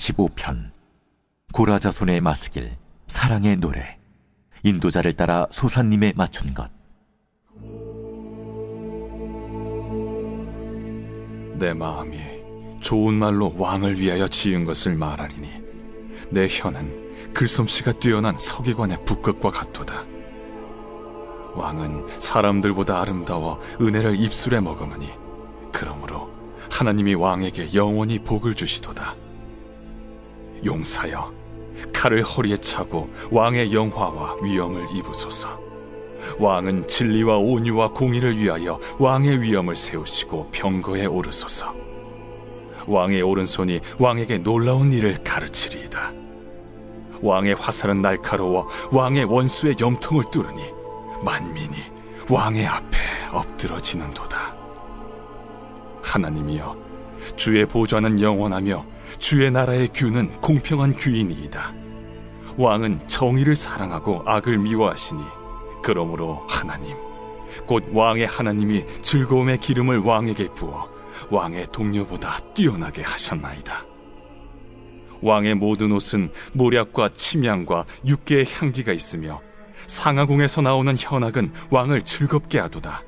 45편 고라자손의 마스길 사랑의 노래. 인도자를 따라 소사님에 맞춘 것. 내 마음이 좋은 말로 왕을 위하여 지은 것을 말하리니 내 혀는 글솜씨가 뛰어난 서기관의 붓끝과 같도다. 왕은 사람들보다 아름다워 은혜를 입술에 머금으니 그러므로 하나님이 왕에게 영원히 복을 주시도다. 용사여, 칼을 허리에 차고 왕의 영화와 위엄을 입으소서. 왕은 진리와 온유와 공의를 위하여 왕의 위엄을 세우시고 병거에 오르소서. 왕의 오른손이 왕에게 놀라운 일을 가르치리이다. 왕의 화살은 날카로워 왕의 원수의 염통을 뚫으니 만민이 왕의 앞에 엎드러지는도다. 하나님이여, 주의 보좌는 영원하며 주의 나라의 규는 공평한 규이니이다. 왕은 정의를 사랑하고 악을 미워하시니 그러므로 하나님, 곧 왕의 하나님이 즐거움의 기름을 왕에게 부어 왕의 동료보다 뛰어나게 하셨나이다. 왕의 모든 옷은 모략과 침향과 육개의 향기가 있으며 상하궁에서 나오는 현악은 왕을 즐겁게 하도다.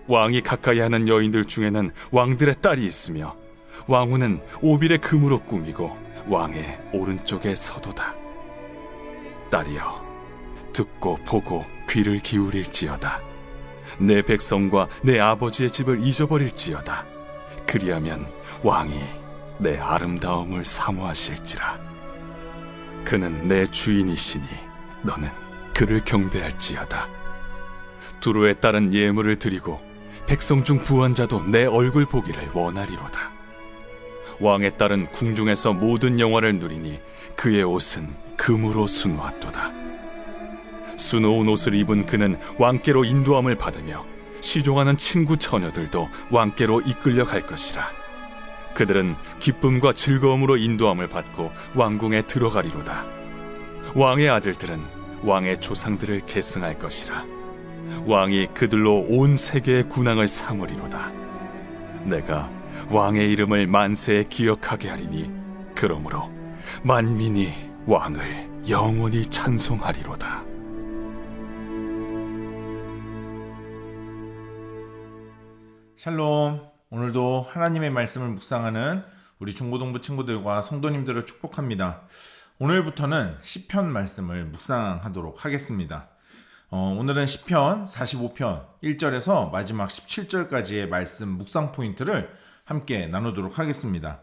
왕이 가까이 하는 여인들 중에는 왕들의 딸이 있으며 왕후는 오빌의 금으로 꾸미고 왕의 오른쪽에 서도다. 딸이여, 듣고 보고 귀를 기울일지어다. 내 백성과 내 아버지의 집을 잊어버릴지어다. 그리하면 왕이 내 아름다움을 사모하실지라. 그는 내 주인이시니 너는 그를 경배할지어다. 두루에 따른 예물을 드리고 백성 중 부한 자도 내 얼굴 보기를 원하리로다. 왕의 딸은 궁중에서 모든 영화를 누리니 그의 옷은 금으로 수놓았도다. 수놓은 옷을 입은 그는 왕께로 인도함을 받으며 시종하는 친구 처녀들도 왕께로 이끌려 갈 것이라. 그들은 기쁨과 즐거움으로 인도함을 받고 왕궁에 들어가리로다. 왕의 아들들은 왕의 조상들을 계승할 것이라. 왕이 그들로 온 세계의 군왕을 삼으리로다. 내가 왕의 이름을 만세에 기억하게 하리니 그러므로 만민이 왕을 영원히 찬송하리로다. 샬롬. 오늘도 하나님의 말씀을 묵상하는 우리 중고등부 친구들과 성도님들을 축복합니다. 오늘부터는 시편 말씀을 묵상하도록 하겠습니다. 오늘은 시편 45편 1절에서 마지막 17절까지의 말씀 묵상 포인트를 함께 나누도록 하겠습니다.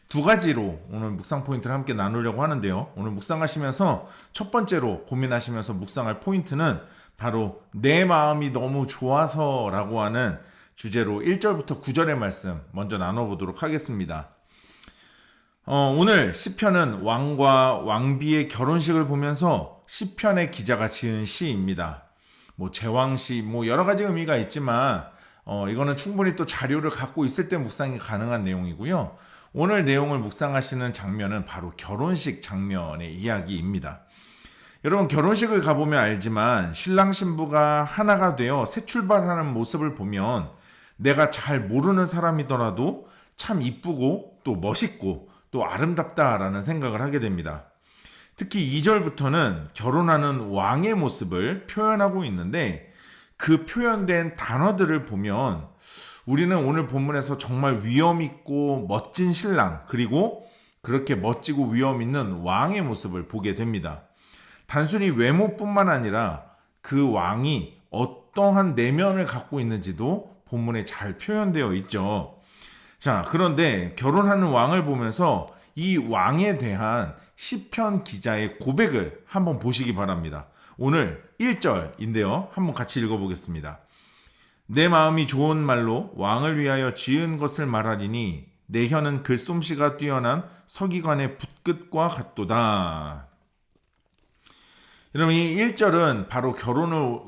두 가지로 오늘 묵상 포인트를 함께 나누려고 하는데요. 오늘 묵상하시면서 첫 번째로 고민하시면서 묵상할 포인트는 바로 내 마음이 너무 좋아서 라고 하는 주제로 1절부터 9절의 말씀 먼저 나눠보도록 하겠습니다. 오늘 시편은 왕과 왕비의 결혼식을 보면서 시편의 기자가 지은 시입니다. 제왕시 여러 가지 의미가 있지만 이거는 충분히 또 자료를 갖고 있을 때 묵상이 가능한 내용이고요. 오늘 내용을 묵상하시는 장면은 바로 결혼식 장면의 이야기입니다. 여러분, 결혼식을 가보면 알지만 신랑 신부가 하나가 되어 새 출발하는 모습을 보면 내가 잘 모르는 사람이더라도 참 이쁘고 또 멋있고 또 아름답다라는 생각을 하게 됩니다. 특히 2절부터는 결혼하는 왕의 모습을 표현하고 있는데 그 표현된 단어들을 보면 우리는 오늘 본문에서 정말 위엄 있고 멋진 신랑, 그리고 그렇게 멋지고 위엄 있는 왕의 모습을 보게 됩니다. 단순히 외모뿐만 아니라 그 왕이 어떠한 내면을 갖고 있는지도 본문에 잘 표현되어 있죠. 자, 그런데 결혼하는 왕을 보면서 이 왕에 대한 시편 기자의 고백을 한번 보시기 바랍니다. 오늘 1절인데요. 한번 같이 읽어보겠습니다. 내 마음이 좋은 말로 왕을 위하여 지은 것을 말하리니 내 혀는 글솜씨가 뛰어난 서기관의 붓끝과 같도다. 여러분, 이 1절은 바로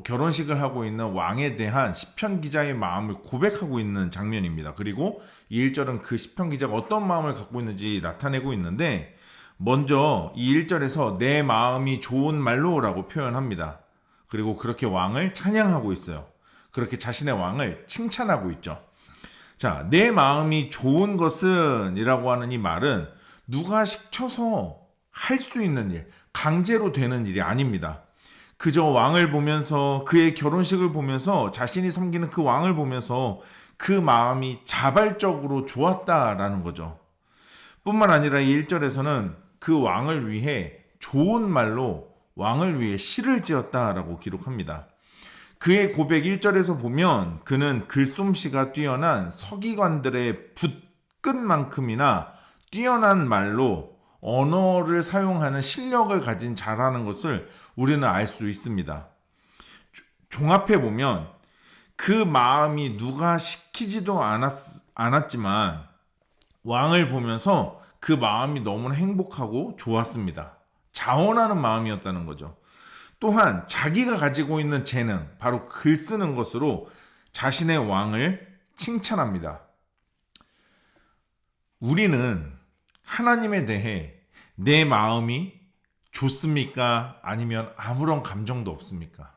결혼식을 하고 있는 왕에 대한 시편 기자의 마음을 고백하고 있는 장면입니다. 그리고 이 1절은 그 시편 기자가 어떤 마음을 갖고 있는지 나타내고 있는데, 먼저 이 1절에서 내 마음이 좋은 말로 라고 표현합니다. 그리고 그렇게 왕을 찬양하고 있어요. 그렇게 자신의 왕을 칭찬하고 있죠. 자, 내 마음이 좋은 것은 이라고 하는 이 말은 누가 시켜서 할 수 있는 일, 강제로 되는 일이 아닙니다. 그저 왕을 보면서, 그의 결혼식을 보면서, 자신이 섬기는 그 왕을 보면서 그 마음이 자발적으로 좋았다라는 거죠. 뿐만 아니라 이 1절에서는 그 왕을 위해 좋은 말로 왕을 위해 시를 지었다라고 기록합니다. 그의 고백 1절에서 보면 그는 글솜씨가 뛰어난 서기관들의 붓끝만큼이나 뛰어난 말로 언어를 사용하는 실력을 가진 자라는 것을 우리는 알 수 있습니다. 종합해 보면 그 마음이 누가 시키지도 않았지만 왕을 보면서 그 마음이 너무나 행복하고 좋았습니다. 자원하는 마음이었다는 거죠. 또한 자기가 가지고 있는 재능, 바로 글 쓰는 것으로 자신의 왕을 칭찬합니다. 우리는 하나님에 대해 내 마음이 좋습니까? 아니면 아무런 감정도 없습니까?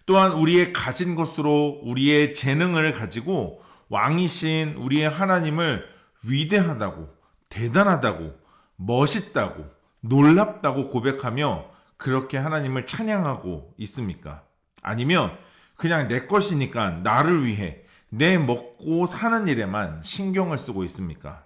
또한 우리의 가진 것으로 우리의 재능을 가지고 왕이신 우리의 하나님을 위대하다고, 대단하다고, 멋있다고, 놀랍다고 고백하며 그렇게 하나님을 찬양하고 있습니까? 아니면 그냥 내 것이니까 나를 위해 내 먹고 사는 일에만 신경을 쓰고 있습니까?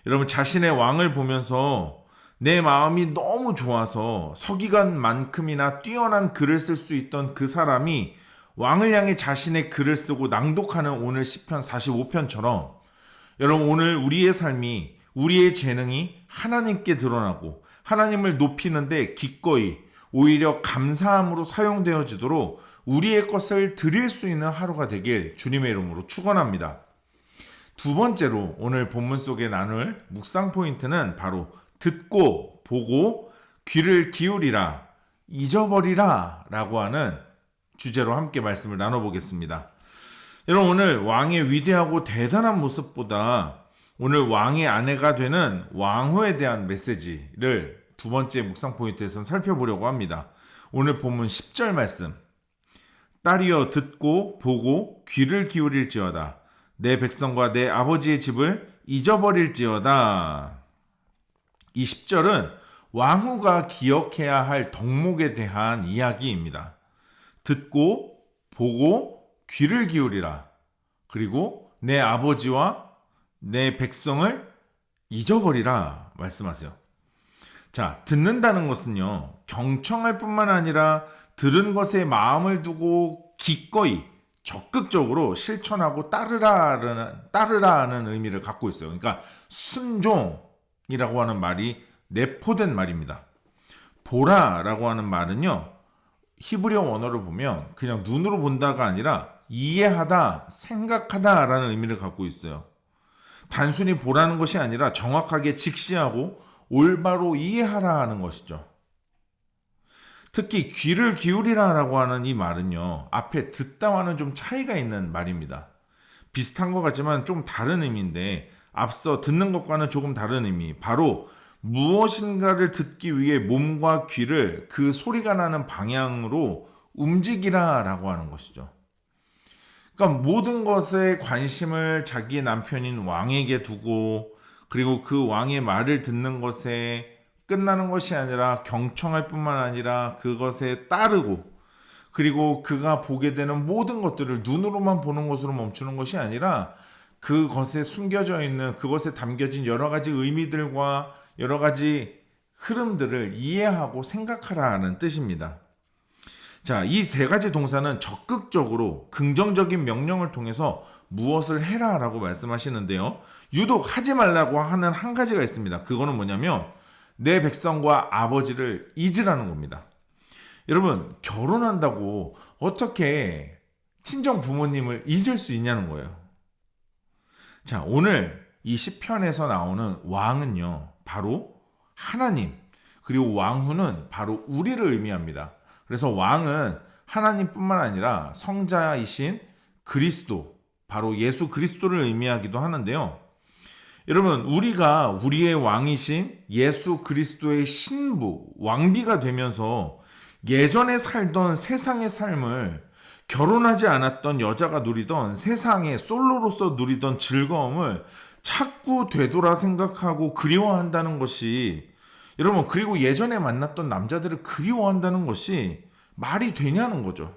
여러분, 자신의 왕을 보면서 내 마음이 너무 좋아서 서기관만큼이나 뛰어난 글을 쓸 수 있던 그 사람이 왕을 향해 자신의 글을 쓰고 낭독하는 오늘 시편 45편처럼 여러분, 오늘 우리의 삶이, 우리의 재능이 하나님께 드러나고 하나님을 높이는데 기꺼이 오히려 감사함으로 사용되어지도록 우리의 것을 드릴 수 있는 하루가 되길 주님의 이름으로 축원합니다. 두 번째로 오늘 본문 속에 나눌 묵상 포인트는 바로 듣고 보고 귀를 기울이라 잊어버리라 라고 하는 주제로 함께 말씀을 나눠보겠습니다. 여러분, 오늘 왕의 위대하고 대단한 모습보다 오늘 왕의 아내가 되는 왕후에 대한 메시지를 두 번째 묵상 포인트에서 살펴보려고 합니다. 오늘 본문 10절 말씀. 딸이여 듣고 보고 귀를 기울일지어다. 내 백성과 내 아버지의 집을 잊어버릴지어다. 이 10절은 왕후가 기억해야 할 덕목에 대한 이야기입니다. 듣고 보고 귀를 기울이라. 그리고 내 아버지와 내 백성을 잊어버리라 말씀하세요. 자, 듣는다는 것은요, 경청할 뿐만 아니라 들은 것에 마음을 두고 기꺼이 적극적으로 실천하고 따르라는 의미를 갖고 있어요. 그러니까 순종이라고 하는 말이 내포된 말입니다. 보라라고 하는 말은요, 히브리어 원어를 보면 그냥 눈으로 본다가 아니라 이해하다, 생각하다라는 의미를 갖고 있어요. 단순히 보라는 것이 아니라 정확하게 직시하고 올바로 이해하라 하는 것이죠. 특히 귀를 기울이라라고 하는 이 말은요, 앞에 듣다와는 좀 차이가 있는 말입니다. 비슷한 것 같지만 좀 다른 의미인데 앞서 듣는 것과는 조금 다른 의미, 바로 무엇인가를 듣기 위해 몸과 귀를 그 소리가 나는 방향으로 움직이라라고 하는 것이죠. 그러니까 모든 것에 관심을 자기의 남편인 왕에게 두고, 그리고 그 왕의 말을 듣는 것에 끝나는 것이 아니라 경청할 뿐만 아니라 그것에 따르고, 그리고 그가 보게 되는 모든 것들을 눈으로만 보는 것으로 멈추는 것이 아니라 그것에 숨겨져 있는, 그것에 담겨진 여러 가지 의미들과 여러 가지 흐름들을 이해하고 생각하라는 뜻입니다. 자, 이 세 가지 동사는 적극적으로 긍정적인 명령을 통해서 무엇을 해라 라고 말씀하시는데요, 유독 하지 말라고 하는 한 가지가 있습니다. 그거는 뭐냐면 내 백성과 아버지를 잊으라는 겁니다. 여러분, 결혼한다고 어떻게 친정 부모님을 잊을 수 있냐는 거예요. 자, 오늘 이 시편에서 나오는 왕은요, 바로 하나님, 그리고 왕후는 바로 우리를 의미합니다. 그래서 왕은 하나님뿐만 아니라 성자이신 그리스도, 바로 예수 그리스도를 의미하기도 하는데요. 여러분, 우리가 우리의 왕이신 예수 그리스도의 신부, 왕비가 되면서 예전에 살던 세상의 삶을, 결혼하지 않았던 여자가 누리던 세상의 솔로로서 누리던 즐거움을 자꾸 되돌아 생각하고 그리워한다는 것이, 여러분, 그리고 예전에 만났던 남자들을 그리워한다는 것이 말이 되냐는 거죠.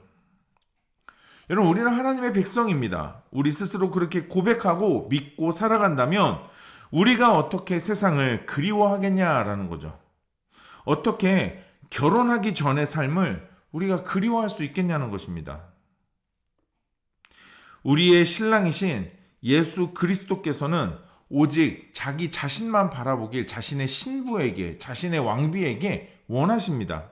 여러분, 우리는 하나님의 백성입니다. 우리 스스로 그렇게 고백하고 믿고 살아간다면 우리가 어떻게 세상을 그리워하겠냐라는 거죠. 어떻게 결혼하기 전의 삶을 우리가 그리워할 수 있겠냐는 것입니다. 우리의 신랑이신 예수 그리스도께서는 오직 자기 자신만 바라보길 자신의 신부에게, 자신의 왕비에게 원하십니다.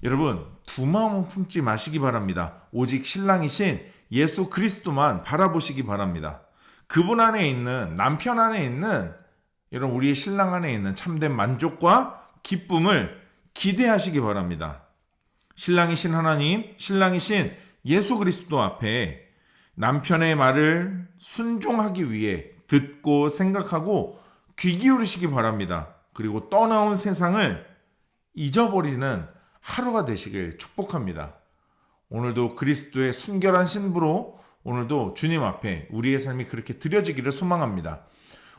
여러분, 두 마음은 품지 마시기 바랍니다. 오직 신랑이신 예수 그리스도만 바라보시기 바랍니다. 그분 안에 있는, 남편 안에 있는, 여러분, 우리의 신랑 안에 있는 참된 만족과 기쁨을 기대하시기 바랍니다. 신랑이신 하나님, 신랑이신 예수 그리스도 앞에 남편의 말을 순종하기 위해 듣고 생각하고 귀 기울이시기 바랍니다. 그리고 떠나온 세상을 잊어버리는 하루가 되시길 축복합니다. 오늘도 그리스도의 순결한 신부로 오늘도 주님 앞에 우리의 삶이 그렇게 드려지기를 소망합니다.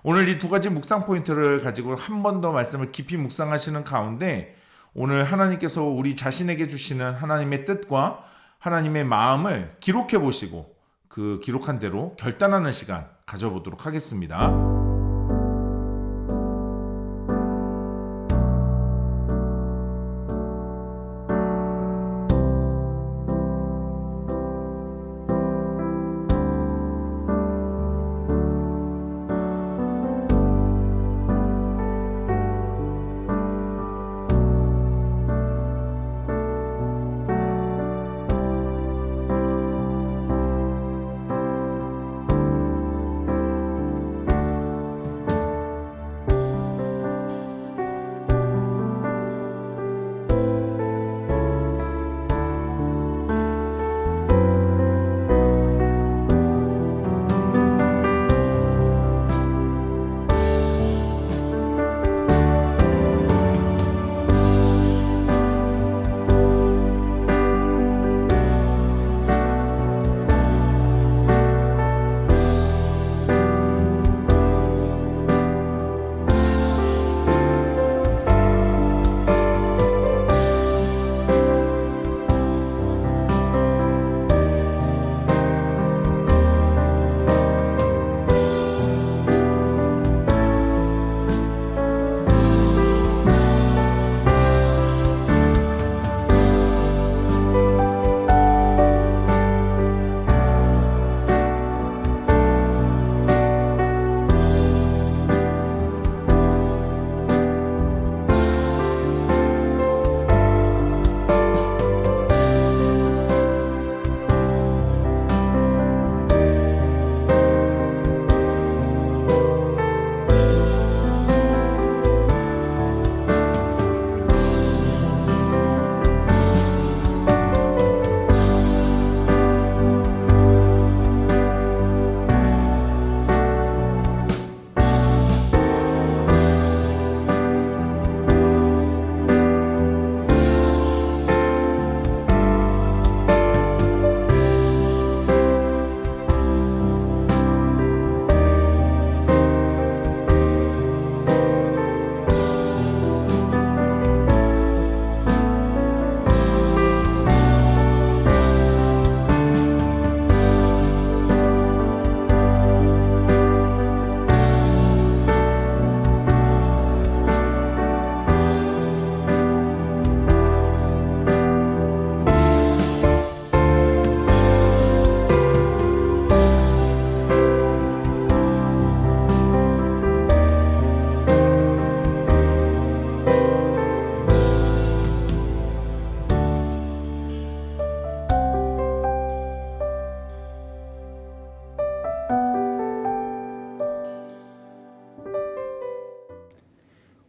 오늘 이 두 가지 묵상 포인트를 가지고 한 번 더 말씀을 깊이 묵상하시는 가운데 오늘 하나님께서 우리 자신에게 주시는 하나님의 뜻과 하나님의 마음을 기록해 보시고 그 기록한 대로 결단하는 시간 가져보도록 하겠습니다.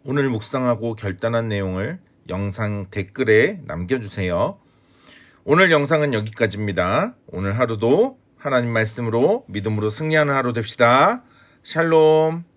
오늘 묵상하고 결단한 내용을 영상 댓글에 남겨주세요. 오늘 영상은 여기까지입니다. 오늘 하루도 하나님 말씀으로 믿음으로 승리하는 하루 됩시다. 샬롬.